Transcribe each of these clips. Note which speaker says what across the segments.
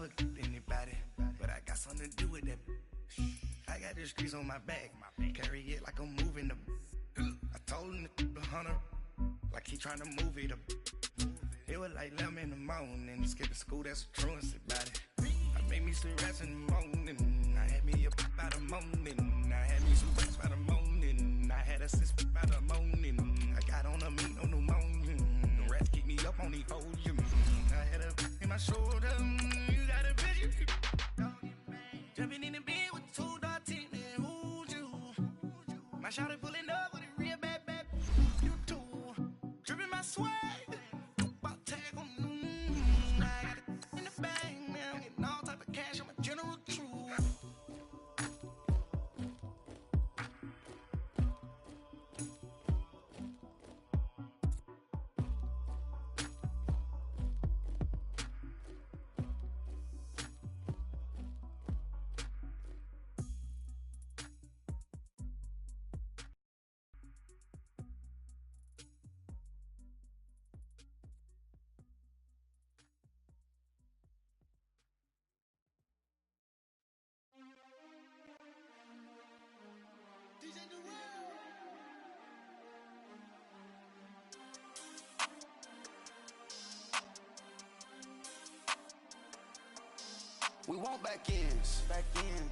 Speaker 1: never anybody, but I got something to do with that. I got the streets on my back, carry it like I'm moving the. I told him the hunter, like he trying to move it up. It was like 11 in the morning, skipping school, that's a truancy about it. I made me some rats in the morning, I had me a pop by the morning, I had me some rats by the morning, I had a sis by the morning, I got on a meat on the morning, the rats keep me up on the podium, I had a in my shoulder, you got a bitch, jumping in the bed with 2 dark teeth, man, who's you? My shawty pulling up with a real bad, you too, dripping my swag.
Speaker 2: We want back ends,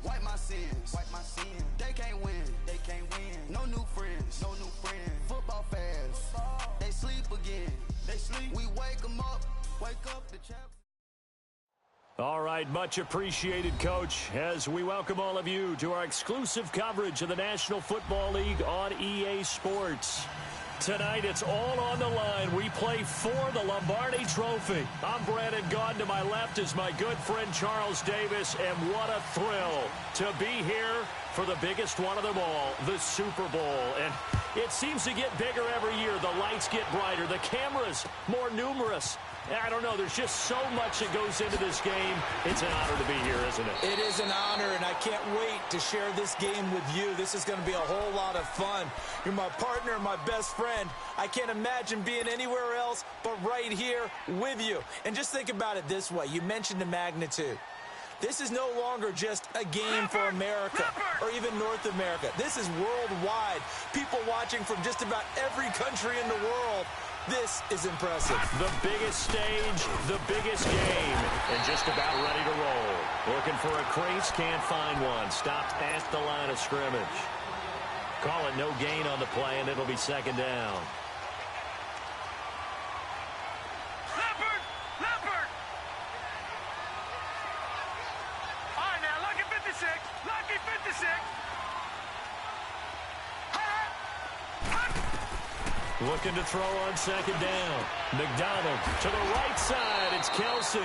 Speaker 2: wipe my sins, They can't win, No new friends, Football fans, they sleep again, We wake them up, the champ.
Speaker 3: All right, much appreciated, Coach, as we welcome all of you to our exclusive coverage of the National Football League on EA Sports. Tonight, it's all on the line. We play for the Lombardi Trophy. I'm Brandon Gaudin. To my left is my good friend Charles Davis, and what a thrill to be here for the biggest one of them all, the Super Bowl. And it seems to get bigger every year. The lights get brighter, the cameras more numerous. I don't know, there's just so much that goes into this game. It's an honor to be here, isn't it?
Speaker 4: It is an honor, and I can't wait to share this game with you. This is going to be a whole lot of fun. You're my partner, my best friend. I can't imagine being anywhere else but right here with you. And just think about it this way. You mentioned the magnitude. This is no longer just a game for America or even North America. This is worldwide. People watching from just about every country in the world. This is impressive.
Speaker 3: The biggest stage, the biggest game, and just about ready to roll. Looking for a crease, can't find one. Stopped at the line of scrimmage. Call it no gain on the play, and it'll be second down.
Speaker 5: Leopard! All right, now, lucky 56.
Speaker 3: Looking to throw on second down. McDonald to the right side. It's Kelsey.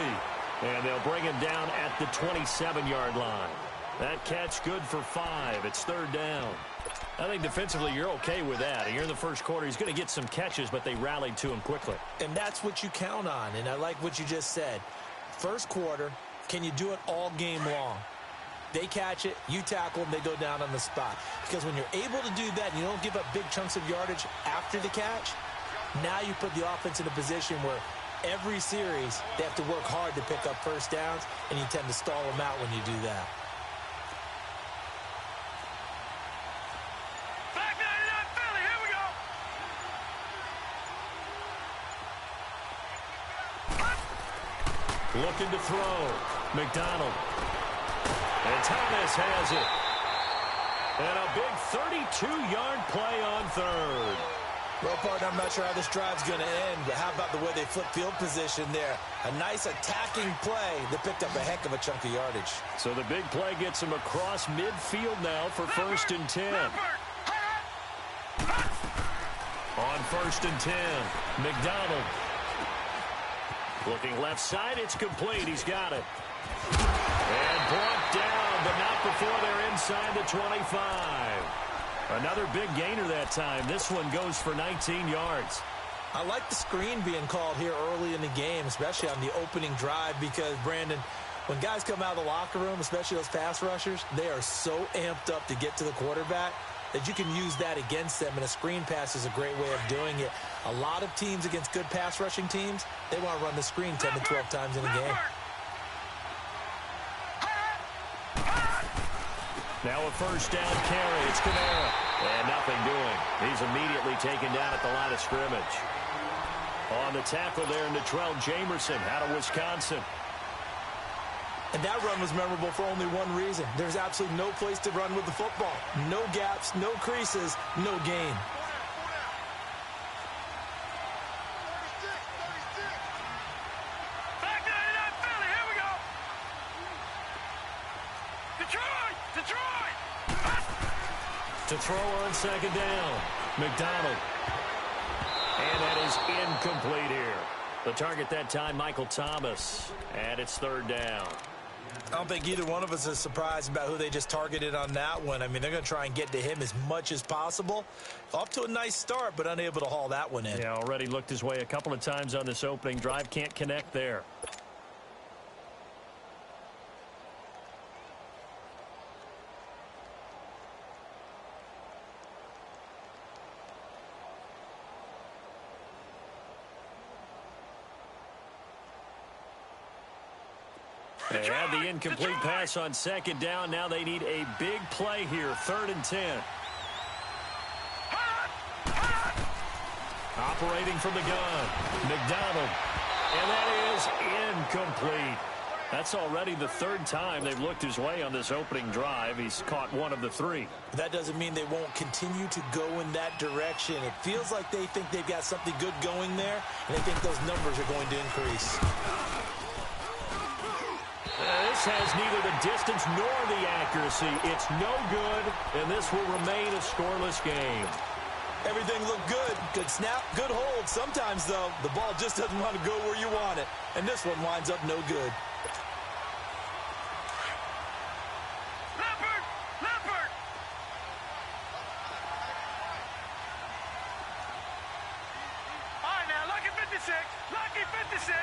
Speaker 3: And they'll bring him down at the 27-yard line. That catch good for 5. It's third down. I think defensively you're okay with that. Here in the first quarter, he's going to get some catches, but they rallied to him quickly.
Speaker 4: And that's what you count on, and I like what you just said. First quarter, can you do it all game long? They catch it, you tackle them, they go down on the spot. Because when you're able to do that and you don't give up big chunks of yardage after the catch, now you put the offense in a position where every series they have to work hard to pick up first downs, and you tend to stall them out when you do that.
Speaker 5: Back 99 Philly, here we go.
Speaker 3: Looking to throw. McDonald. And Thomas has it. And a big 32-yard play on third.
Speaker 4: Well, partner, I'm not sure how this drive's going to end, but how about the way they flip field position there? A nice attacking play that picked up a heck of a chunk of yardage.
Speaker 3: So the big play gets him across midfield now for first and 10. On first and 10, McDonald. Looking left side, it's complete. He's got it. And brought down, but not before they're inside the 25. Another big gainer that time. This one goes for 19 yards.
Speaker 4: I like the screen being called here early in the game, especially on the opening drive, because, Brandon, when guys come out of the locker room, especially those pass rushers, they are so amped up to get to the quarterback that you can use that against them, and a screen pass is a great way of doing it. A lot of teams against good pass rushing teams, they want to run the screen 10 to 12 times in a game.
Speaker 3: Now a first down carry. It's Kamara. And nothing doing. He's immediately taken down at the line of scrimmage. On the tackle there, Natrell Jamerson out of Wisconsin.
Speaker 4: And that run was memorable for only one reason. There's absolutely no place to run with the football. No gaps, no creases, no gain.
Speaker 5: Back 99 Philly, here we go. Detroit! Detroit!
Speaker 3: To throw on second down, McDonald. And that is incomplete here. The target that time, Michael Thomas. And it's third down.
Speaker 4: I don't think either one of us is surprised about who they just targeted on that one. I mean, they're going to try and get to him as much as possible. Off to a nice start, but unable to haul that one in.
Speaker 3: Yeah, already looked his way a couple of times on this opening drive. Can't connect there. They had the incomplete pass on second down. Now they need a big play here. 3rd and 10. Operating from the gun. McDonald. And that is incomplete. That's already the 3rd time they've looked his way on this opening drive. He's caught one of the 3.
Speaker 4: That doesn't mean they won't continue to go in that direction. It feels like they think they've got something good going there, and they think those numbers are going to increase.
Speaker 3: This has neither the distance nor the accuracy. It's no good, and this will remain a scoreless game.
Speaker 4: Everything looked good. Good snap, good hold. Sometimes, though, the ball just doesn't want to go where you want it. And this one winds up no good.
Speaker 5: Leopard! Leopard! All right, now, lucky 56. Lucky 56.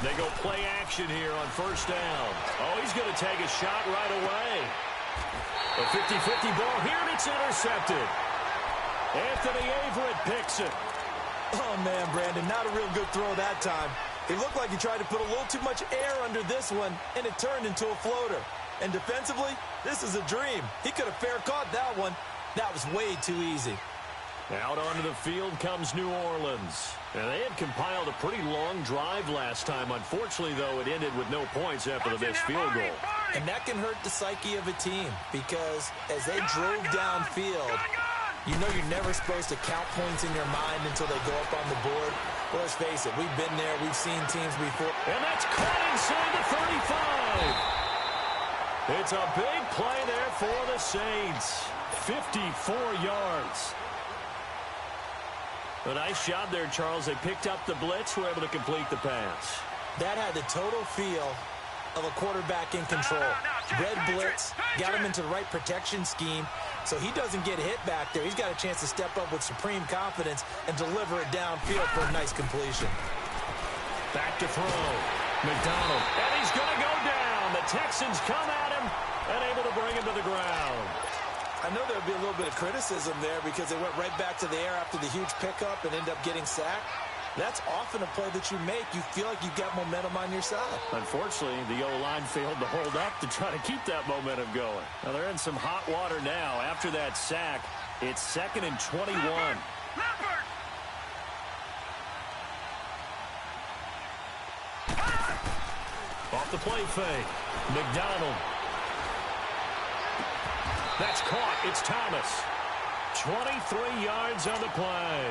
Speaker 3: They go play action here on first down. Oh, he's going to take a shot right away. A 50-50 ball here, and it's intercepted. Anthony Averett picks it.
Speaker 4: Oh, man, Brandon, not a real good throw that time. It looked like he tried to put a little too much air under this one, and it turned into a floater. And defensively, this is a dream. He could have fair caught that one. That was way too easy.
Speaker 3: Out onto the field comes New Orleans. And they had compiled a pretty long drive last time. Unfortunately, though, it ended with no points after the missed field goal.
Speaker 4: And that can hurt the psyche of a team because as they drove downfield, you know you're never supposed to count points in your mind until they go up on the board. Well, let's face it, we've been there. We've seen teams before.
Speaker 3: And that's caught inside the 35. It's a big play there for the Saints. 54 yards. A nice job there, Charles. They picked up the blitz, were able to complete the pass.
Speaker 4: That had the total feel of a quarterback in control. Red blitz, got him into the right protection scheme, so he doesn't get hit back there. He's got a chance to step up with supreme confidence and deliver it downfield for a nice completion.
Speaker 3: Back to throw. McDonald. And he's going to go down. The Texans come at him and able to bring him to the ground.
Speaker 4: I know there'll be a little bit of criticism there because they went right back to the air after the huge pickup and end up getting sacked. That's often a play that you make. You feel like you've got momentum on your side.
Speaker 3: Unfortunately, the O-line failed to hold up to try to keep that momentum going. Now, they're in some hot water now. After that sack, it's 2nd and 21.
Speaker 5: Leopard!
Speaker 3: Off the play fake. McDonald. That's caught. It's Thomas. 23 yards on the play.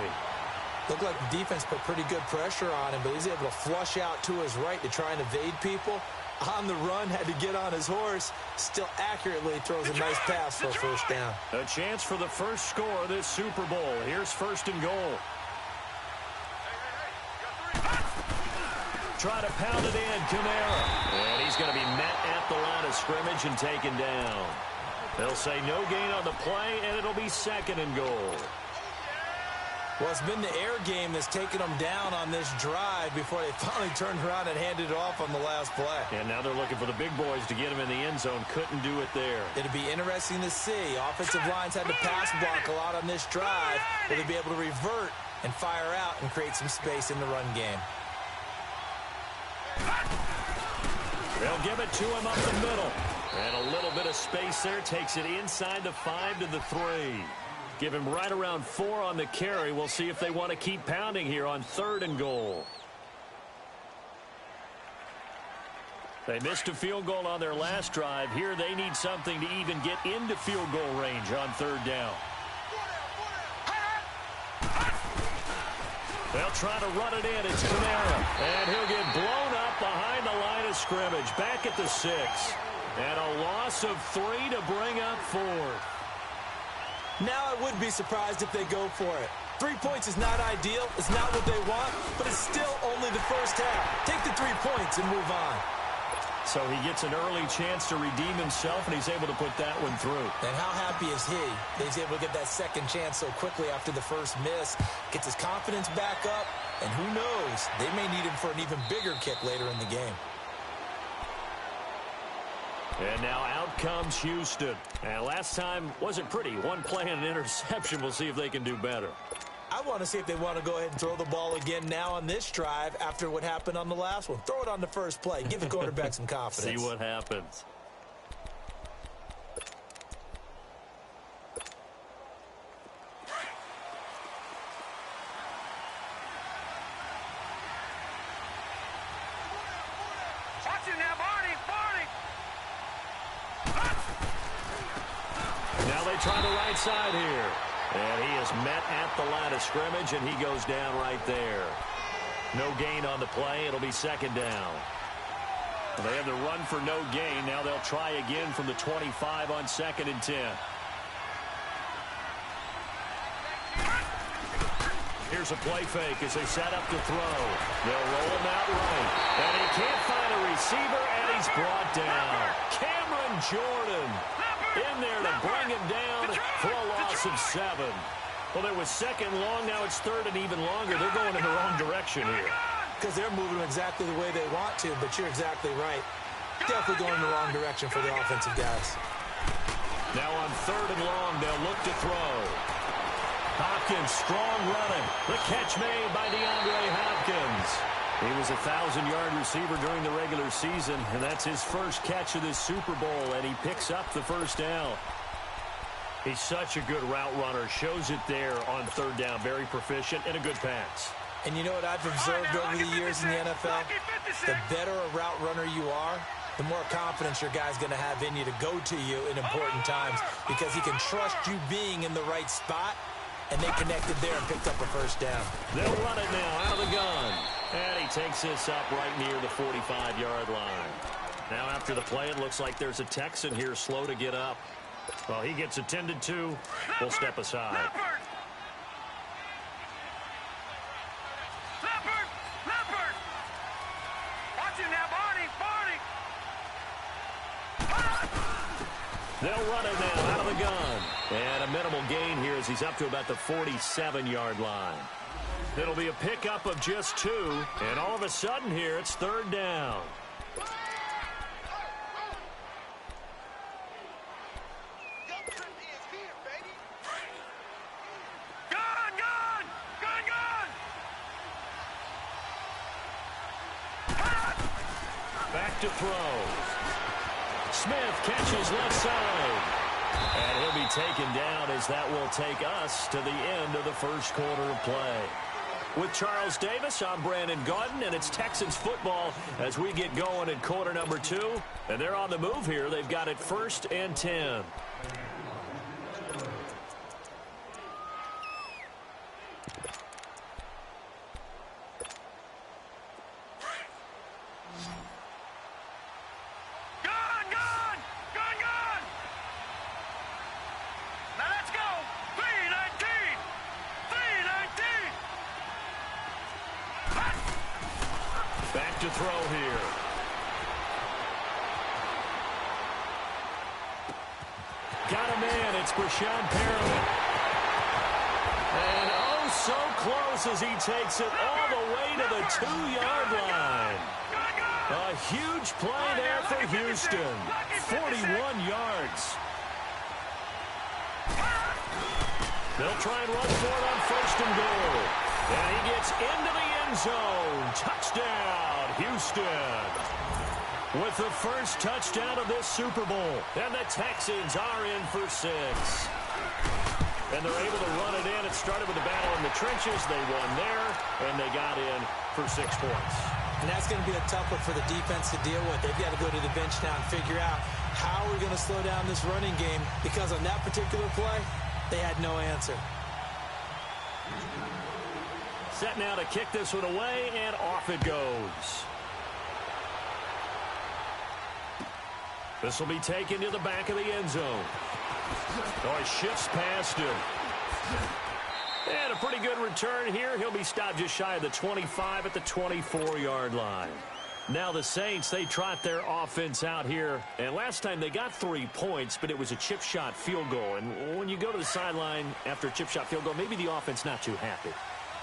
Speaker 4: Looked like the defense put pretty good pressure on him, but he's able to flush out to his right to try and evade people. On the run, had to get on his horse. Still accurately throws a nice pass for a first down.
Speaker 3: A chance for the first score of this Super Bowl. Here's 1st and goal. Try to pound it in, Kamara. And he's going to be met at the line of scrimmage and taken down. They'll say no gain on the play, and it'll be 2nd and goal.
Speaker 4: Well, it's been the air game that's taken them down on this drive before they finally turned around and handed it off on the last play.
Speaker 3: And now they're looking for the big boys to get him in the end zone. Couldn't do it there.
Speaker 4: It'll be interesting to see. Offensive lines had to pass block a lot on this drive. Will they be able to revert and fire out and create some space in the run game?
Speaker 3: They'll give it to him up the middle. And a little of space there. Takes it inside the 5 to the 3. Give him right around 4 on the carry. We'll see if they want to keep pounding here on 3rd and goal. They missed a field goal on their last drive. Here they need something to even get into field goal range on 3rd down. They'll try to run it in. It's Kamara. And he'll get blown up behind the line of scrimmage. Back at the 6. And a loss of 3 to bring up 4th.
Speaker 4: Now I wouldn't be surprised if they go for it. 3 points is not ideal. It's not what they want. But it's still only the first half. Take the 3 points and move on.
Speaker 3: So he gets an early chance to redeem himself, and he's able to put that one through.
Speaker 4: And how happy is he that he's able to get that second chance so quickly after the first miss, gets his confidence back up, and who knows, they may need him for an even bigger kick later in the game.
Speaker 3: And now out comes Houston. And last time wasn't pretty. One play and an interception. We'll see if they can do better.
Speaker 4: I want to see if they want to go ahead and throw the ball again now on this drive after what happened on the last one. Throw it on the first play. Give the quarterback some confidence.
Speaker 3: See what happens.
Speaker 5: Watch it now, Barney.
Speaker 3: Now they try the right side here. And he is met at the line of scrimmage, and he goes down right there. No gain on the play. It'll be 2nd down. They have the run for no gain. Now they'll try again from the 25 on 2nd and 10. Here's a play fake as they set up to throw. They'll roll him out right. And he can't find a receiver, and he's brought down. Cameron Jordan in there to bring him down for a loss of 7. Well, there was 2nd long. Now it's 3rd and even longer. They're going in the wrong direction here.
Speaker 4: Because they're moving exactly the way they want to, but you're exactly right. Definitely going in the wrong direction for the offensive guys.
Speaker 3: Now on 3rd and long, they'll look to throw. Hopkins, strong running. The catch made by DeAndre Hopkins. He was a 1,000-yard receiver during the regular season, and that's his first catch of this Super Bowl, and he picks up the first down. He's such a good route runner. Shows it there on 3rd down. Very proficient and a good pass.
Speaker 4: And you know what I've observed over the years in the NFL? The better a route runner you are, the more confidence your guy's going to have in you to go to you in important times because he can trust you being in the right spot, and they connected there and picked up a first down.
Speaker 3: They'll run it now out of the gun. And he takes this up right near the 45-yard line. Now after the play, it looks like there's a Texan here slow to get up. Well, he gets attended to. We'll step aside.
Speaker 5: Leopard! Watch it now, Barney!
Speaker 3: They'll run it now out of the gun. And a minimal gain here as he's up to about the 47-yard line. It'll be a pickup of just 2, and all of a sudden here, it's 3rd down. Back to throw. Smith catches left side. And he'll be taken down as that will take us to the end of the first quarter of play. With Charles Davis, I'm Brandon Gaudin, and it's Texans football as we get going in quarter number 2. And they're on the move here. They've got it 1st and 10.
Speaker 5: Now let's go! 319!
Speaker 3: Back to throw here. Got a man. It's Pearle2311's. And oh, so close as he takes it all the way to the 2-yard line. A huge play there for Houston. 41 yards. They'll try and run for it on 1st and goal. And he gets into the end zone. Touchdown, Houston. with the first touchdown of this Super Bowl. And the Texans are in for 6. And they're able to run it in. It started with a battle in the trenches. They won there, and they got in for 6 points.
Speaker 4: And that's going to be a tough one for the defense to deal with. They've got to go to the bench now and figure out how we're going to slow down this running game, because on that particular play, they had no answer.
Speaker 3: Set now to kick this one away, and off it goes. This will be taken to the back of the end zone. Oh, he shifts past him. And a pretty good return here. He'll be stopped just shy of the 25 at the 24-yard line. Now the Saints, they trot their offense out here. And last time they got 3 points, but it was a chip shot field goal. And when you go to the sideline after a chip shot field goal, maybe the offense not too happy.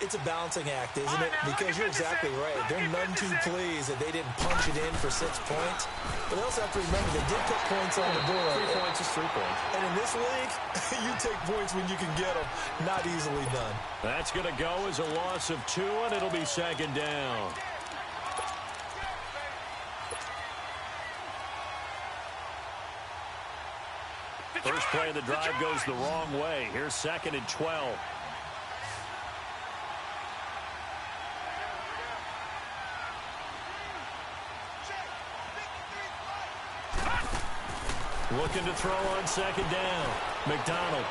Speaker 4: It's a balancing act, isn't it? Because you're exactly right. They're none too pleased that they didn't punch it in for 6 points. But they also have to remember they did put points on the board.
Speaker 3: 3 points is 3 points.
Speaker 4: And in this league, you take points when you can get them. Not easily done.
Speaker 3: That's going to go as a loss of 2, and it'll be 2nd down. First play of the drive goes the wrong way. Here's 2nd and 12. Looking to throw on 2nd down. McDonald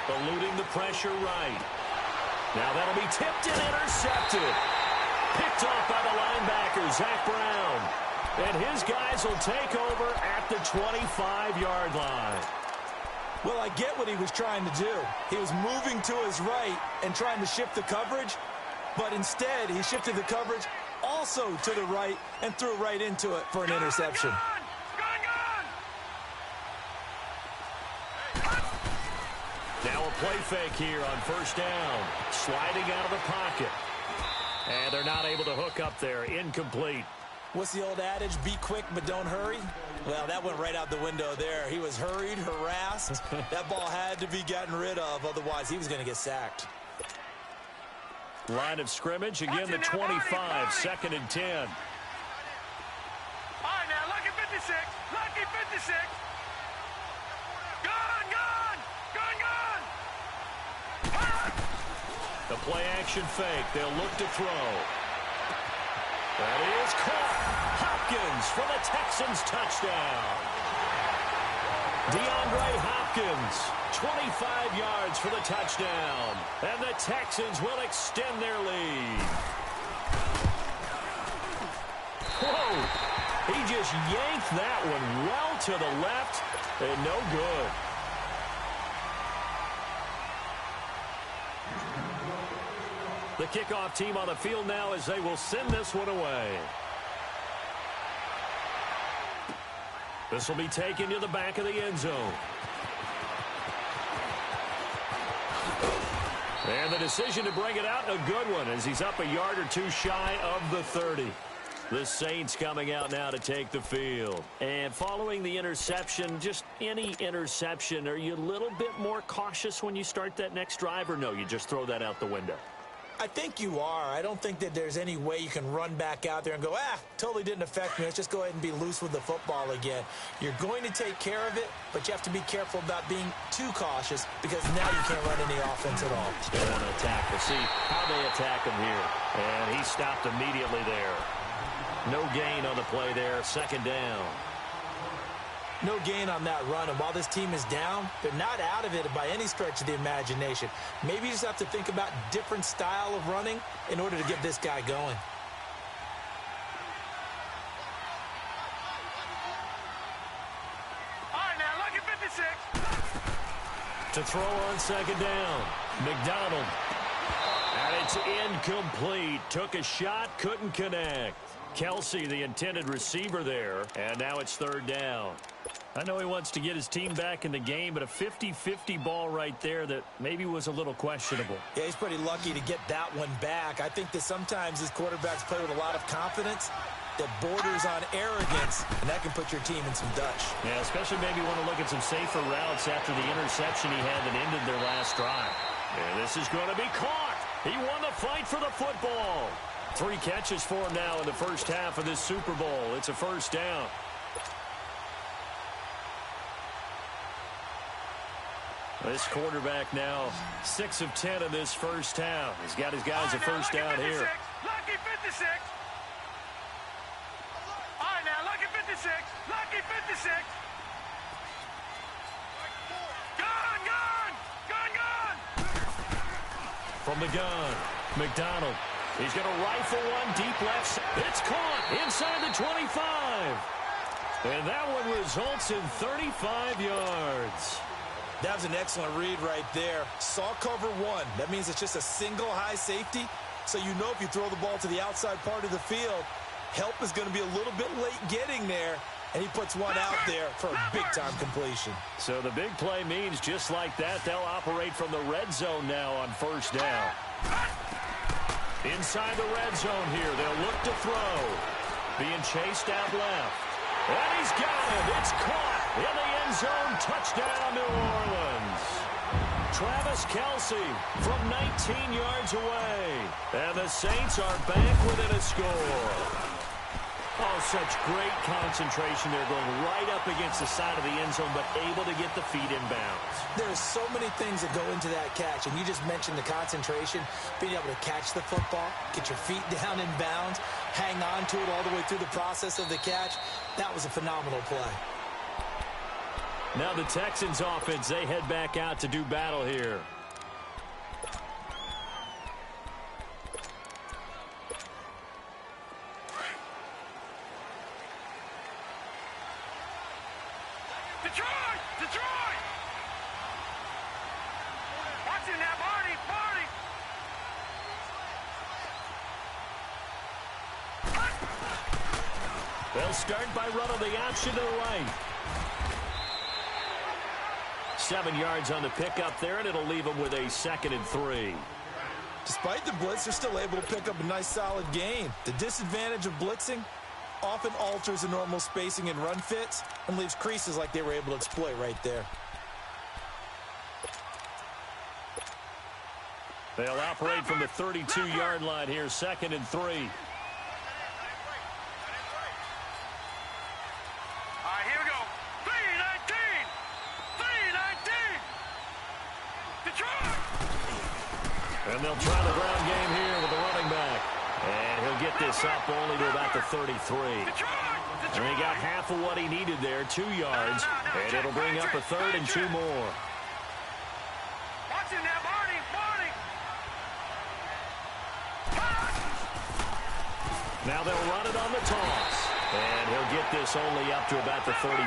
Speaker 3: eluding the pressure right. Now that'll be tipped and intercepted. Picked off by the linebacker, Zach Brown. And his guys will take over at the 25-yard line.
Speaker 4: Well, I get what he was trying to do. He was moving to his right and trying to shift the coverage, but instead he shifted the coverage also to the right and threw right into it for an interception.
Speaker 3: Now a play fake here on 1st down. Sliding out of the pocket. And they're not able to hook up there. Incomplete.
Speaker 4: What's the old adage? Be quick, but don't hurry? Well, that went right out the window there. He was hurried, harassed. That ball had to be gotten rid of. Otherwise, he was going to get sacked.
Speaker 3: Line of scrimmage. Again, the 25. 2nd and 10.
Speaker 5: All right, now, lucky 56. Lucky 56. Gone, gone. Gone, gone.
Speaker 3: The play action fake. They'll look to throw. That is caught. Hopkins for the Texans touchdown. DeAndre Hopkins, 25 yards for the touchdown. And the Texans will extend their lead. Whoa. He just yanked that one well to the left and no good. The kickoff team on the field now as they will send this one away. This will be taken to the back of the end zone. And the decision to bring it out, a good one, as he's up a yard or 2 shy of the 30. The Saints coming out now to take the field. And following the interception, just any interception, are you a little bit more cautious when you start that next drive, or no, you just throw that out the window?
Speaker 4: I think you are. I don't think that there's any way you can run back out there and go, totally didn't affect me. Let's just go ahead and be loose with the football again. You're going to take care of it, but you have to be careful about being too cautious, because now you can't run any offense at all.
Speaker 3: They want to attack. We'll see how they attack him here. And he stopped immediately there. No gain on the play there. 2nd down.
Speaker 4: No gain on that run, and while this team is down, they're not out of it by any stretch of the imagination. Maybe you just have to think about different style of running in order to get this guy going.
Speaker 5: All right, now, lucky 56.
Speaker 3: To throw on 2nd down. McDonald. And it's incomplete. Took a shot, couldn't connect. Kelsey, the intended receiver there, and now it's 3rd down. I know he wants to get his team back in the game, but a 50-50 ball right there that maybe was a little questionable.
Speaker 4: Yeah, he's pretty lucky to get that one back. I think that sometimes these quarterbacks play with a lot of confidence that borders on arrogance, and that can put your team in some Dutch.
Speaker 3: Yeah, especially maybe want to look at some safer routes after the interception he had that ended their last drive. And this is going to be caught. He won the fight for the football. 3 catches for him now in the first half of this Super Bowl. It's a first down. This quarterback now 6 of 10 in this first half. He's got his guys a first down here.
Speaker 5: Lucky 56. All right, now, lucky 56. Lucky 56. Gun, gun, gun, gun.
Speaker 3: From the gun, McDonald. He's going to rifle one deep left. It's caught inside the 25. And that one results in 35 yards.
Speaker 4: That was an excellent read right there. Saw cover 1. That means it's just a single high safety. So you know if you throw the ball to the outside part of the field, help is going to be a little bit late getting there. And he puts one out there for a big-time completion.
Speaker 3: So the big play means just like that, they'll operate from the red zone now on first down. Inside the red zone here, they'll look to throw. Being chased out left. And he's got it. It's caught in the end zone. Touchdown, New Orleans. Travis Kelce from 19 yards away. And the Saints are back within a score. Oh, such great concentration. They're going right up against the side of the end zone, but able to get the feet in bounds.
Speaker 4: There's so many things that go into that catch, and you just mentioned the concentration, being able to catch the football, get your feet down in bounds, hang on to it all the way through the process of the catch. That was a phenomenal play.
Speaker 3: Now the Texans offense, they head back out to do battle here.
Speaker 5: Detroit! Detroit! Watching that, Marty! Marty!
Speaker 3: They'll start by running the option to the right. 7 yards on the pickup there, and it'll leave them with a 2nd and 3.
Speaker 4: Despite the blitz, they're still able to pick up a nice, solid gain. The disadvantage of blitzing often alters the normal spacing and run fits and leaves creases like they were able to exploit right there.
Speaker 3: They'll operate from the 32-yard line here, 2nd and 3.
Speaker 5: All right, here we go. 3-19! 3-19! Detroit!
Speaker 3: And they'll try the ground game here with the running back. And he'll get this up only to about the 33. And he got half of what he needed there, 2 yards. And it'll bring up a 3rd and 2 more.
Speaker 5: Watching that, Marty!
Speaker 3: Now they'll run it on the toss. And he'll get this only up to about the 35.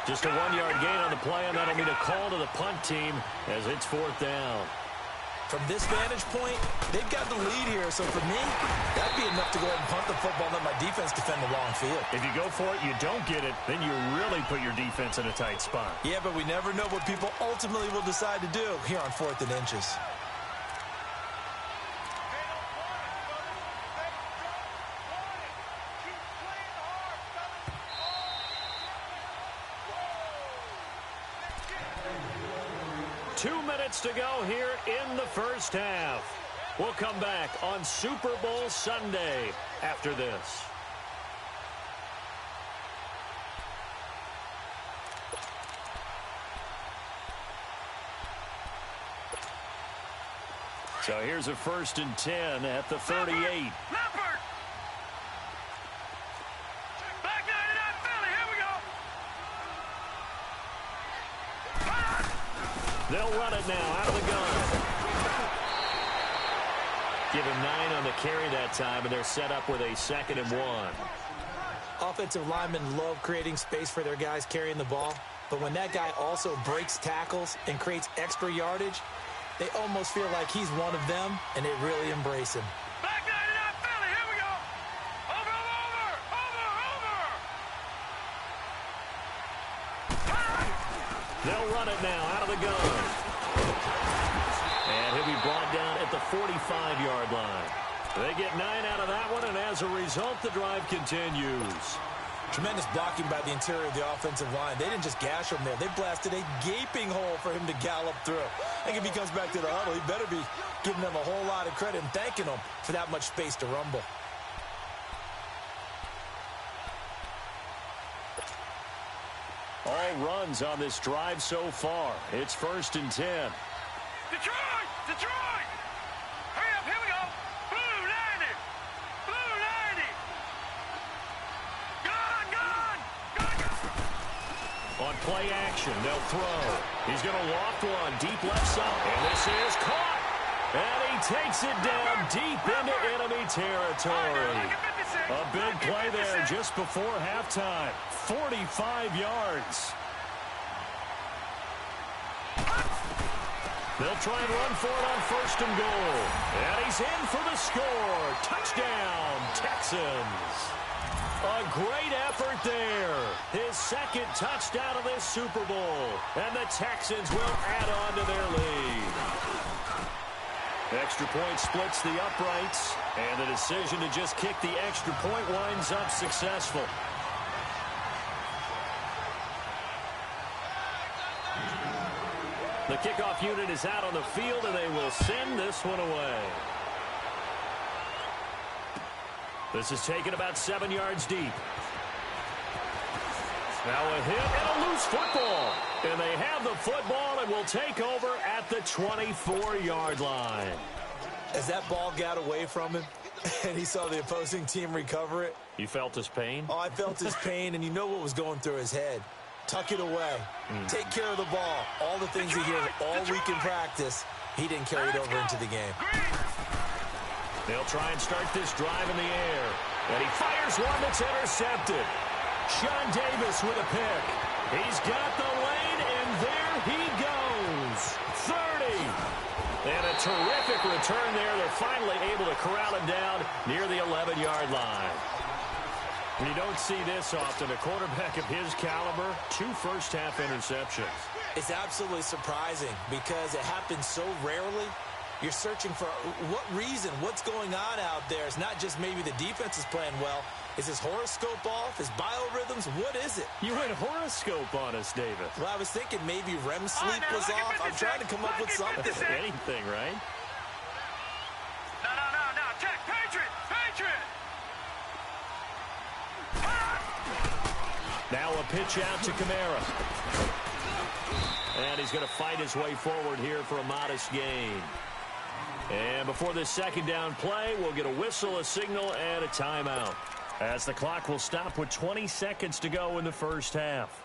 Speaker 3: Just a 1-yard gain on the play, and that'll mean a call to the punt team as it's 4th down.
Speaker 4: From this vantage point, they've got the lead here. So for me, that'd be enough to go ahead and punt the football and let my defense defend the long field.
Speaker 3: If you go for it, you don't get it, then you really put your defense in a tight spot.
Speaker 4: Yeah, but we never know what people ultimately will decide to do here on 4th and inches.
Speaker 3: To go here in the first half. We'll come back on Super Bowl Sunday after this. So here's a 1st and 10 at the 38. They'll run it now out of the gun. Give him 9 on the carry that time, and they're set up with a 2nd and 1.
Speaker 4: Offensive linemen love creating space for their guys carrying the ball, but when that guy also breaks tackles and creates extra yardage, they almost feel like he's one of them, and they really embrace him.
Speaker 5: Back 99 Philly, here we go. Over.
Speaker 3: They'll run it now out of the gun. And he'll be brought down at the 45-yard line. They get 9 out of that one, and as a result, the drive continues.
Speaker 4: Tremendous blocking by the interior of the offensive line. They didn't just gash him there. They blasted a gaping hole for him to gallop through. I think if he comes back to the huddle, he better be giving them a whole lot of credit and thanking them for that much space to rumble.
Speaker 3: All runs on this drive so far. It's 1st and 10.
Speaker 5: Detroit! Detroit! Hurry up, here we go! Blue 90! Blue 90! Gone!
Speaker 3: On play action, they'll throw. He's going to loft one deep left side. And this is caught. And he takes it down deep into enemy territory. A big play there just before halftime. 45 yards. They'll try and run for it on 1st and goal. And he's in for the score. Touchdown, Texans. A great effort there. His 2nd touchdown of this Super Bowl. And the Texans will add on to their lead. Extra point splits the uprights. And the decision to just kick the extra point winds up successful. The kickoff unit is out on the field, and they will send this one away. This is taken about 7 yards deep. Now a hit and a loose football. And they have the football and will take over at the 24-yard line.
Speaker 4: As that ball got away from him and he saw the opposing team recover it.
Speaker 3: You felt his pain?
Speaker 4: Oh, I felt his pain, and you know what was going through his head. Tuck it away. Take care of the ball. All the things he hears all week in practice, he didn't carry it over into the game.
Speaker 3: They'll try and start this drive in the air. And he fires one that's intercepted. Sean Davis with a pick. He's got the lane, and there he goes. 30. And a terrific return there. They're finally able to corral him down near the 11-yard line. You don't see this often. A quarterback of his caliber, 2 first-half interceptions.
Speaker 4: It's absolutely surprising because it happens so rarely. You're searching for what reason, what's going on out there. It's not just maybe the defense is playing well. Is his horoscope off? His biorhythms? What is it?
Speaker 3: You went horoscope on us, David.
Speaker 4: Well, I was thinking maybe REM sleep was off. I'm trying to come up with something.
Speaker 3: Anything, right?
Speaker 5: No. Check. Patriot!
Speaker 3: Now a pitch out to Kamara. And he's going to fight his way forward here for a modest gain. And before this 2nd down play, we'll get a whistle, a signal, and a timeout, as the clock will stop with 20 seconds to go in the first half.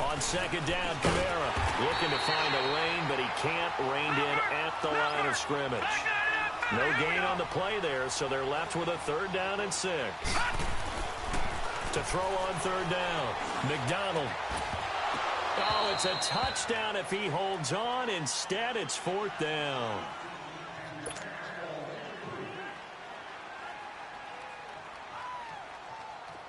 Speaker 3: On 2nd down, Kamara looking to find a lane, but he can't rein in at the line of scrimmage. No gain on the play there, so they're left with a 3rd down and 6. To throw on 3rd down, McDonald. Oh, it's a touchdown if he holds on. Instead, it's 4th down.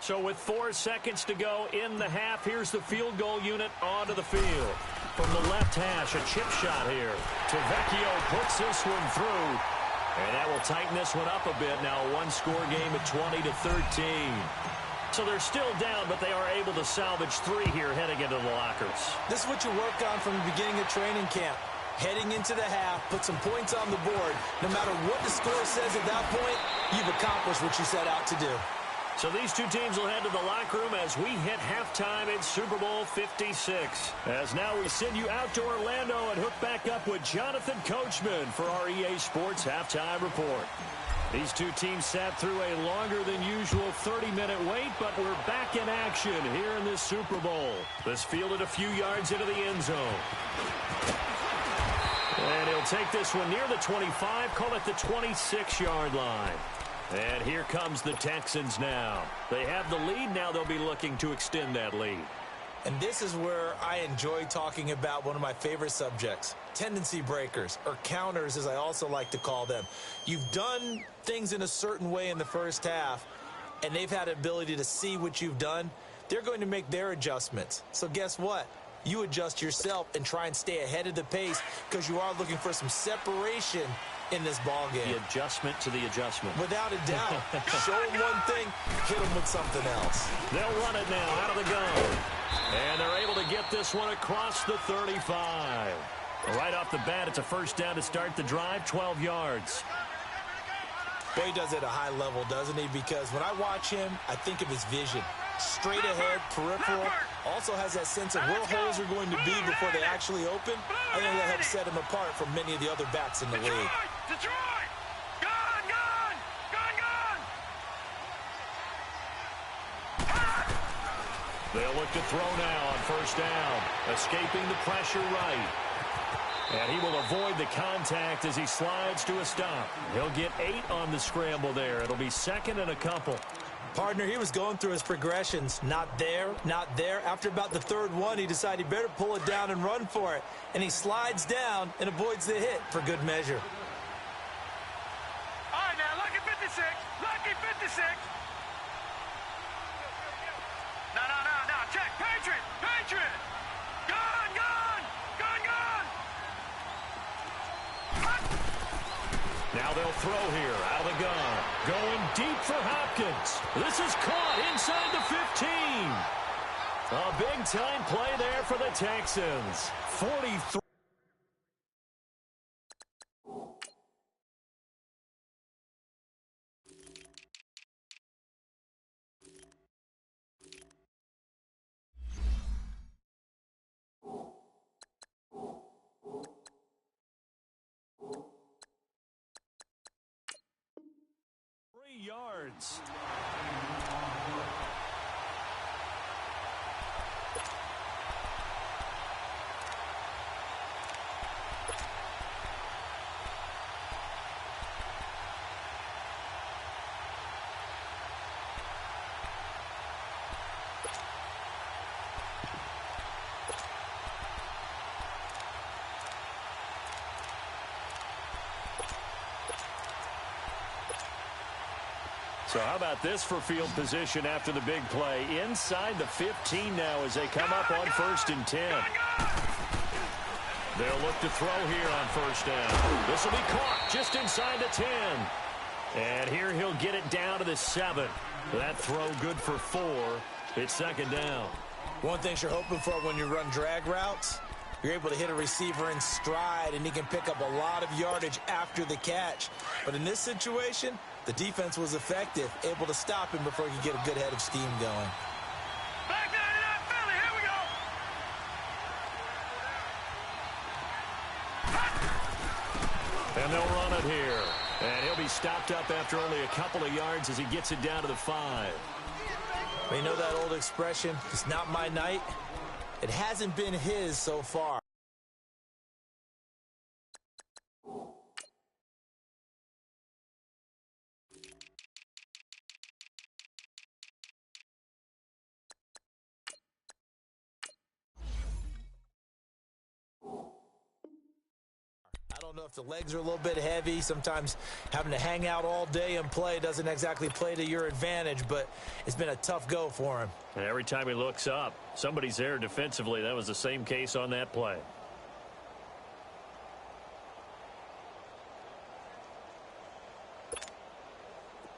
Speaker 3: So with 4 seconds to go in the half, here's the field goal unit onto the field. From the left hash, a chip shot here. Tavecchio puts this one through. And that will tighten this one up a bit. Now a 1-score game at 20-13. So they're still down, but they are able to salvage 3 here heading into the lockers.
Speaker 4: This is what you work on from the beginning of training camp. Heading into the half, put some points on the board. No matter what the score says at that point, you've accomplished what you set out to do.
Speaker 3: So these two teams will head to the locker room as we hit halftime in Super Bowl 56. As now we send you out to Orlando and hook back up with Jonathan Coachman for our EA Sports Halftime Report. These two teams sat through a longer than usual 30-minute wait, but we're back in action here in this Super Bowl. This fielded a few yards into the end zone. And he'll take this one near the 25, call it the 26-yard line. And here comes the Texans now. They have the lead. Now they'll be looking to extend that lead.
Speaker 4: And this is where I enjoy talking about one of my favorite subjects, tendency breakers, or counters as I also like to call them. You've done things in a certain way in the first half, and they've had the ability to see what you've done. They're going to make their adjustments. So guess what? You adjust yourself and try and stay ahead of the pace because you are looking for some separation in this ball game.
Speaker 3: The adjustment to the adjustment.
Speaker 4: Without a doubt. Show them one thing, hit them with something else.
Speaker 3: They'll run it now out of the gun. And they're able to get this one across the 35. Right off the bat, it's a first down to start the drive, 12 yards.
Speaker 4: Boy, he does it at a high level, doesn't he? Because when I watch him, I think of his vision. Straight ahead, peripheral. Also has that sense of where holes are going to be before they actually open. I think that helps set him apart from many of the other backs in the league.
Speaker 5: Detroit! Gun, gun! Gun, gun!
Speaker 3: They'll look to throw now on first down. Escaping the pressure right. And he will avoid the contact as he slides to a stop. He'll get 8 on the scramble there. It'll be second and a couple.
Speaker 4: Partner, he was going through his progressions. Not there, not there. After about the third one, he decided he better pull it down and run for it. And he slides down and avoids the hit for good measure.
Speaker 5: All right, now, lucky 56. Lucky 56. No. Check. Patriot. Patriot. Gun, gun. Gun, gun.
Speaker 3: Now they'll throw here out of the gun. Going deep for Hopkins. This is caught inside the 15. A big-time play there for the Texans. 43. Yards. So how about this for field position after the big play? Inside the 15 now as they come up on 1st and 10. They'll look to throw here on first down. This will be caught just inside the 10. And here he'll get it down to the 7. That throw good for 4. It's second down.
Speaker 4: One thing you're hoping for when you run drag routes, you're able to hit a receiver in stride, and he can pick up a lot of yardage after the catch. But in this situation, the defense was effective, able to stop him before he could get a good head of steam going.
Speaker 5: Back 99 Philly, here we go.
Speaker 3: And they'll run it here. And he'll be stopped up after only a couple of yards as he gets it down to the 5.
Speaker 4: You know that old expression, it's not my night? It hasn't been his so far. I don't know if the legs are a little bit heavy. Sometimes having to hang out all day and play doesn't exactly play to your advantage, but it's been a tough go for him.
Speaker 3: And every time he looks up, somebody's there defensively. That was the same case on that play.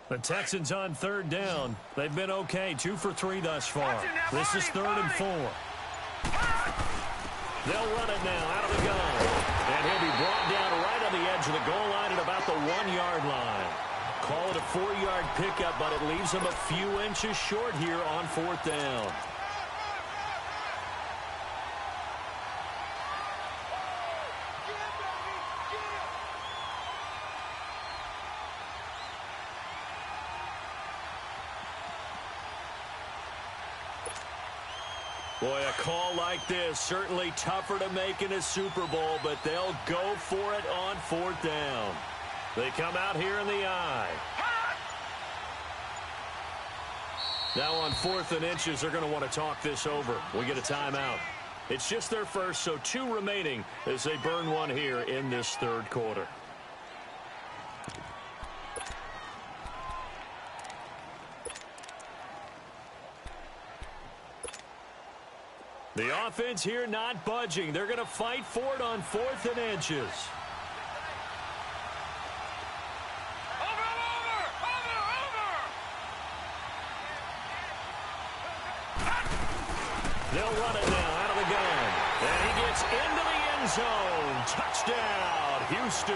Speaker 3: The Texans on 3rd down. They've been okay, 2 for 3 thus far. This is 3rd and 4. They'll run it now out of the gun. And he'll be brought down right on the edge of the goal line at about the 1-yard line. Call it a 4-yard pickup, but it leaves him a few inches short here on 4th down. Boy, a call like this, certainly tougher to make in a Super Bowl, but they'll go for it on 4th down. They come out here in the I. Now on 4th and inches, they're going to want to talk this over. We get a timeout. It's just their first, so 2 remaining as they burn one here in this third quarter. The offense here not budging. They're going to fight for it on 4th and inches. They'll run it now out of the gun. And he gets into the end zone. Touchdown, Houston.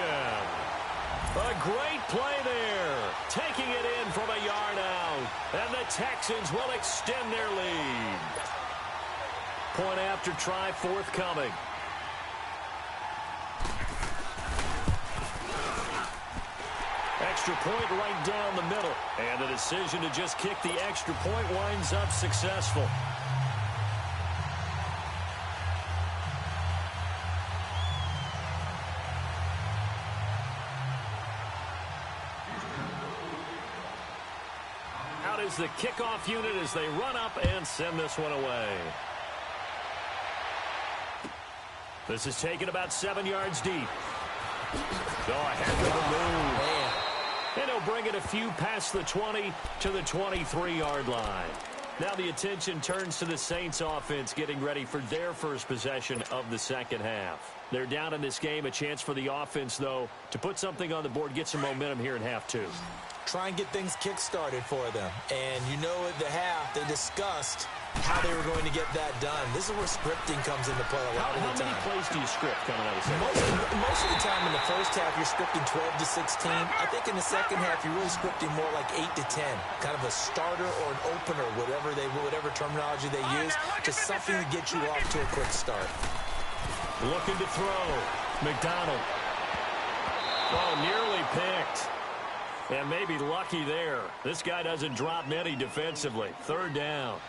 Speaker 3: A great play there. Taking it in from a yard out. And the Texans will extend their lead. Point after try forthcoming. Extra point right down the middle. And the decision to just kick the extra point winds up successful. Out is the kickoff unit as they run up and send this one away. This is taken about 7 yards deep. Oh, a heck of a move. Man. And he'll bring it a few past the 20 to the 23-yard line. Now the attention turns to the Saints offense getting ready for their first possession of the second half. They're down in this game. A chance for the offense, though, to put something on the board, get some momentum here in half 2.
Speaker 4: Try and get things kick-started for them. And you know at the half, they discussed how they were going to get that done. This is where scripting comes into play a lot of the time.
Speaker 3: How many plays do you script coming out of the second half?
Speaker 4: Most of the time in the first half, you're scripting 12 to 16. I think in the second half, you're really scripting more like 8 to 10. Kind of a starter or an opener, whatever terminology they use, just something to get you off to a quick start.
Speaker 3: Looking to throw. McDonald. Oh, nearly picked. And maybe lucky there. This guy doesn't drop many defensively. 3rd down.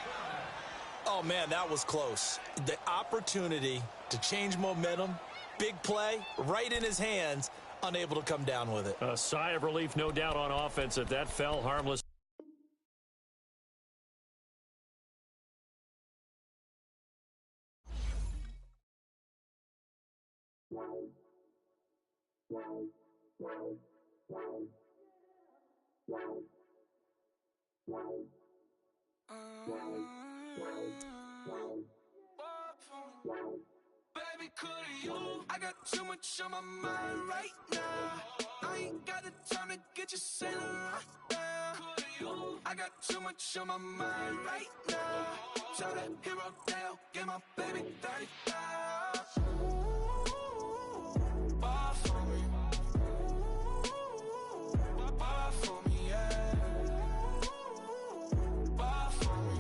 Speaker 4: Oh, man, that was close. The opportunity to change momentum, big play, right in his hands, unable to come down with it.
Speaker 3: A sigh of relief, no doubt, on offense that fell harmless.
Speaker 2: Baby, could you? I got too much on my mind right now. I ain't got the time to get you sailing right now. Could you? I got too much on my mind right now. Tell that hero Dale, get my baby 35. Bar for me. Bar for me, yeah. Bar for me.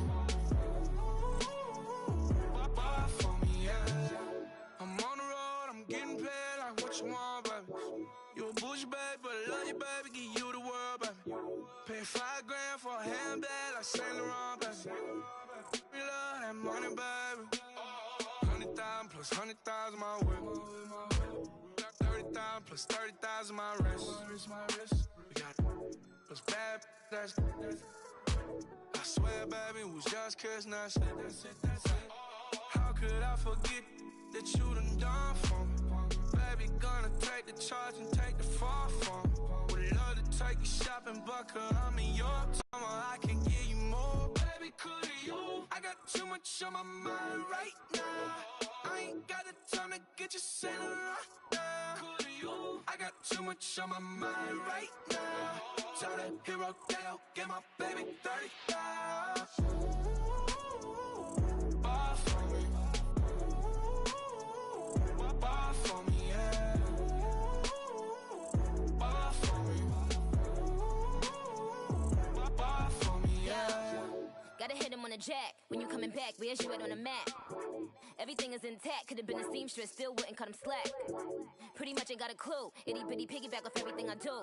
Speaker 2: Bar for me, yeah. I'm on the road, I'm getting paid like what you want, baby. You a bougie, baby, but I love you, baby. Give you the world, baby. Pay $5 grand for a handbag like Saint Laurent, baby. We love that money, baby. 100,000 plus 100,000 my whip. 30,000 plus 30,000 my wrist. We got it. Those bad, that's I swear, baby, was just kissing us. How could I forget that you done for me? Baby, gonna take the charge and take the fall from me. Would love to take you shopping, but I'm in your time, I can give you more. Baby, could you? I got too much on my mind right now. I ain't got the time to get you sailing right now. Could you? I got too much on my mind right now. Tell that hero Dale, get my baby 35. Bar for me. Bar for me, yeah. Bar for me. Bar for me, yeah.
Speaker 6: Gotta hit him on the jack. When you coming back, where's you at on the map? Everything is intact. Could've been a seamstress, still wouldn't cut him slack. Pretty much ain't got a clue. Itty bitty piggyback off everything I do.